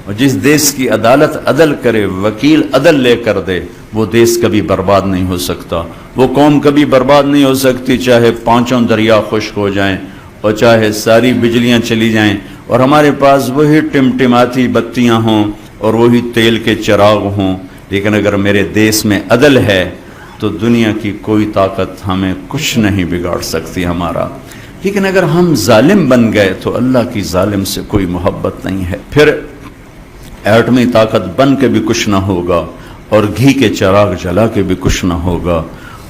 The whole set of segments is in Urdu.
اور جس دیس کی عدالت عدل کرے، وکیل عدل لے کر دے، وہ دیس کبھی برباد نہیں ہو سکتا، وہ قوم کبھی برباد نہیں ہو سکتی، چاہے پانچوں دریا خشک ہو جائیں اور چاہے ساری بجلیاں چلی جائیں اور ہمارے پاس وہی ٹمٹماتی بتیاں ہوں اور وہی تیل کے چراغ ہوں، لیکن اگر میرے دیس میں عدل ہے تو دنیا کی کوئی طاقت ہمیں کچھ نہیں بگاڑ سکتی ہمارا۔ لیکن اگر ہم ظالم بن گئے تو اللہ کی ظالم سے کوئی محبت نہیں ہے، پھر ایٹمی طاقت بن کے بھی کچھ نہ ہوگا اور گھی کے چراغ جلا کے بھی کچھ نہ ہوگا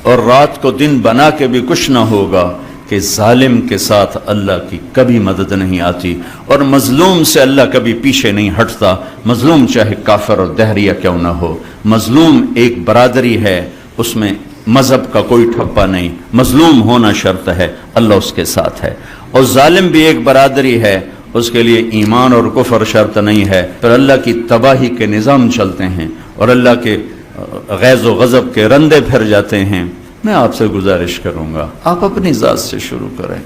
اور رات کو دن بنا کے بھی کچھ نہ ہوگا، کہ ظالم کے ساتھ اللہ کی کبھی مدد نہیں آتی اور مظلوم سے اللہ کبھی پیچھے نہیں ہٹتا، مظلوم چاہے کافر اور دہریہ کیوں نہ ہو، مظلوم ایک برادری ہے، اس میں مذہب کا کوئی ٹھپا نہیں، مظلوم ہونا شرط ہے، اللہ اس کے ساتھ ہے، اور ظالم بھی ایک برادری ہے، اس کے لیے ایمان اور کفر شرط نہیں ہے، پھر اللہ کی تباہی کے نظام چلتے ہیں اور اللہ کے غیظ و غضب کے رندے پھر جاتے ہیں۔ میں آپ سے گزارش کروں گا، آپ اپنی ذات سے شروع کریں،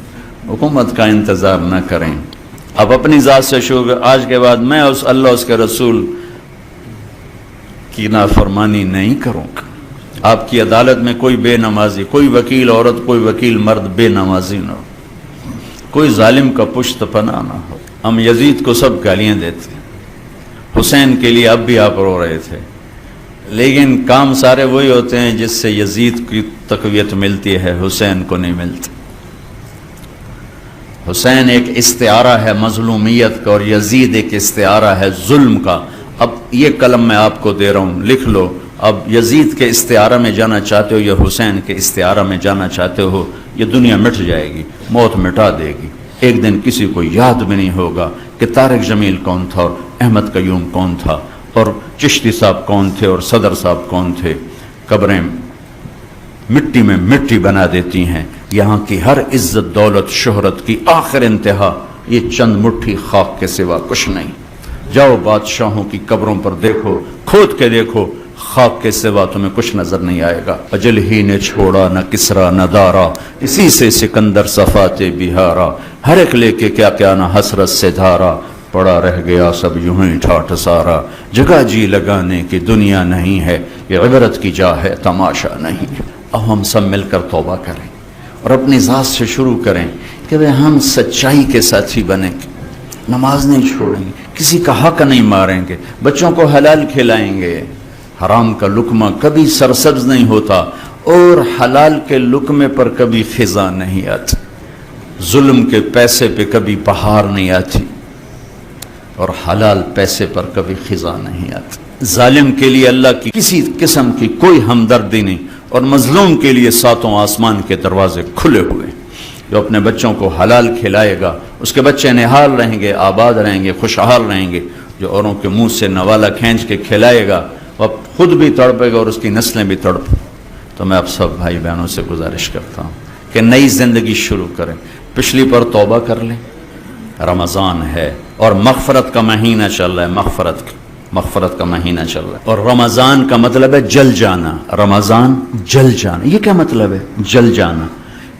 حکومت کا انتظار نہ کریں، آپ اپنی ذات سے شروع کریں۔ آج کے بعد میں اس اللہ اس کے رسول کی نافرمانی نہیں کروں گا، آپ کی عدالت میں کوئی بے نمازی، کوئی وکیل عورت، کوئی وکیل مرد بے نمازی نہ ہو، کوئی ظالم کا پشت پناہ نہ ہو۔ ہم یزید کو سب گالیاں دیتے ہیں، حسین کے لیے اب بھی آپ رو رہے تھے، لیکن کام سارے وہی ہوتے ہیں جس سے یزید کی تقویت ملتی ہے، حسین کو نہیں ملتی۔ حسین ایک استعارہ ہے مظلومیت کا اور یزید ایک استعارہ ہے ظلم کا۔ اب یہ قلم میں آپ کو دے رہا ہوں، لکھ لو، اب یزید کے استعارہ میں جانا چاہتے ہو یا حسین کے استعارہ میں جانا چاہتے ہو، یہ دنیا مٹ جائے گی، موت مٹا دے گی، ایک دن کسی کو یاد بھی نہیں ہوگا کہ طارق جمیل کون تھا اور احمد قیوم کون تھا اور چشتی صاحب کون تھے اور صدر صاحب کون تھے۔ قبریں مٹی میں مٹی بنا دیتی ہیں، یہاں کی ہر عزت دولت شہرت کی آخر انتہا یہ چند مٹھی خاک کے سوا کچھ نہیں۔ جاؤ بادشاہوں کی قبروں پر دیکھو، کھود کے دیکھو، خاک کے سوا تمہیں کچھ نظر نہیں آئے گا۔ اجل ہی نے چھوڑا نہ کسرا نہ دارا، اسی سے سکندر صفات بہارا، ہر ایک لے کے کیا کیا نہ حسرت سے دھارا، پڑا رہ گیا سب یوں ہی ٹھاٹھ سارا، جگہ جی لگانے کی دنیا نہیں ہے، یہ عبرت کی جا ہے تماشا نہیں ہے۔ اب ہم سب مل کر توبہ کریں اور اپنی ذات سے شروع کریں کہ ہم سچائی کے ساتھی بنیں گے، نماز نہیں چھوڑیں گے، کسی کا حق نہیں ماریں گے، بچوں کو حلال کھلائیں گے، حرام کا لقمہ کبھی سرسبز نہیں ہوتا اور حلال کے لقمے پر کبھی خزاں نہیں آتی، ظلم کے پیسے پہ کبھی بہار نہیں آتی اور حلال پیسے پر کبھی خزاں نہیں آتی۔ ظالم کے لیے اللہ کی کسی قسم کی کوئی ہمدردی نہیں اور مظلوم کے لیے ساتوں آسمان کے دروازے کھلے ہوئے۔ جو اپنے بچوں کو حلال کھلائے گا اس کے بچے نہال رہیں گے، آباد رہیں گے، خوشحال رہیں گے۔ جو اوروں کے منہ سے نوالا کھینچ کے کھلائے گا وہ خود بھی تڑپے گا اور اس کی نسلیں بھی تڑپیں۔ تو میں آپ سب بھائی بہنوں سے گزارش کرتا ہوں کہ نئی زندگی شروع کریں، پچھلی پر توبہ کر لیں۔ رمضان ہے اور مغفرت کا مہینہ چل رہا ہے، مغفرت کا مہینہ چل رہا ہے، اور رمضان کا مطلب ہے جل جانا۔ رمضان جل جانا، یہ کیا مطلب ہے جل جانا؟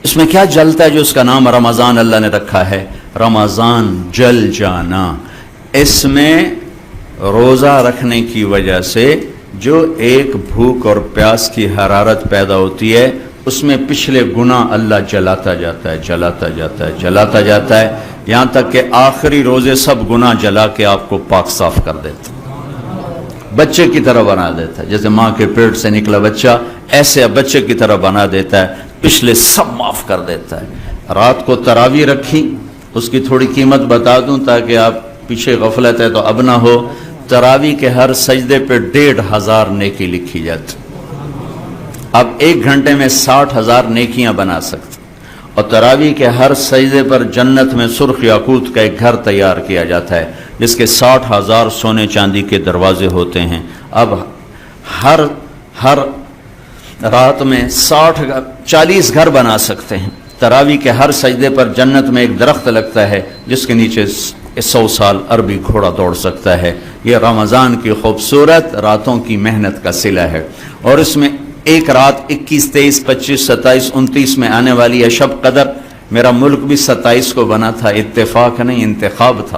اس میں کیا جلتا ہے جو اس کا نام رمضان اللہ نے رکھا ہے؟ رمضان جل جانا، اس میں روزہ رکھنے کی وجہ سے جو ایک بھوک اور پیاس کی حرارت پیدا ہوتی ہے اس میں پچھلے گناہ اللہ جلاتا جاتا ہے، جلاتا جاتا ہے، جلاتا جاتا ہے، یہاں تک کہ آخری روزے سب گناہ جلا کے آپ کو پاک صاف کر دیتا ہے، بچے کی طرح بنا دیتا ہے۔ جیسے ماں کے پیٹ سے نکلا بچہ، ایسے بچے کی طرح بنا دیتا ہے، پچھلے سب معاف کر دیتا ہے۔ رات کو تراویح رکھی، اس کی تھوڑی قیمت بتا دوں تاکہ آپ پیچھے غفلت ہے تو اب نہ ہو۔ تراویح کے ہر سجدے پہ 1500 نیکی لکھی جاتی، اب 1 گھنٹے میں 60,000 نیکیاں بنا سکتے، اور تراویح کے ہر سجدے پر جنت میں سرخ یاقوت کا ایک گھر تیار کیا جاتا ہے جس کے 60,000 سونے چاندی کے دروازے ہوتے ہیں۔ اب ہر رات میں 40 گھر بنا سکتے ہیں۔ تراویح کے ہر سجدے پر جنت میں ایک درخت لگتا ہے جس کے نیچے 100 سال عربی گھوڑا دوڑ سکتا ہے۔ یہ رمضان کی خوبصورت راتوں کی محنت کا صلہ ہے، اور اس میں ایک رات 21، 23، 25، 27، 29 میں آنے والی ہے شب قدر۔ میرا ملک بھی 27 کو بنا تھا، اتفاق نہیں انتخاب تھا،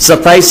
27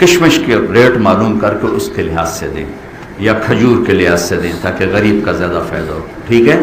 کشمش کے ریٹ معلوم کر کے اس کے لحاظ سے دیں، یا کھجور کے لحاظ سے دیں تاکہ غریب کا زیادہ فائدہ ہو. ٹھیک ہے.